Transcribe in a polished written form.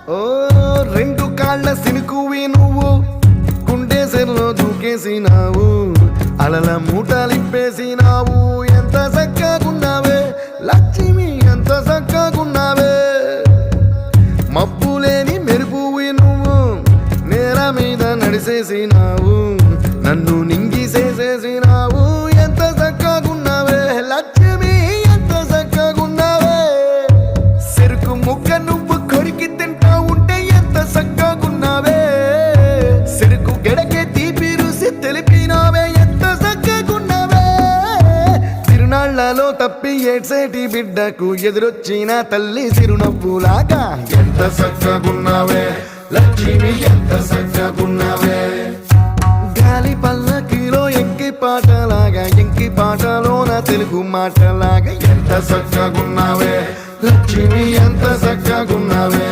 ఓ రెండు కాళ్ళ సినుకువి నువ్వు గుండె సెల్లో దూకేసినావు అలల మూటలిప్పేసినావు ఎంత చక్కగున్నావే లక్ష్మి ఎంత చక్కగున్నావే మబ్బులేని మెరుపువి నువ్వు నేల మీద నడిసేసినావు నన్ను నింగిసేసేసినావు ఎంత చక్కగున్నావే లక్ష్మి ఎంత చక్కగున్నావే చెరుకు ముక్క నువ్వు కొరికి తింటా ఉంటే ఎంత చక్కగున్నావే చెరుకు గెడకే తీపి రుసి తెలిపినావే ఎంత చక్కగున్నావే తిరునాళ్లలో తప్పి ఏడ్సేటి బిడ్డకు ఎదురొచ్చిన తల్లి చిరునవ్వులాగా ఎంత చక్కగున్నావే లక్ష్మి ఎంత చక్కగున్నావే గాలి పల్లకిలో ఎంకి పాటలాగా ఎంకి పాటలోన తెలుగు మాటలాగా ఎంత చక్కగున్నావే లక్ష్మి ఎంత చక్కగున్నావే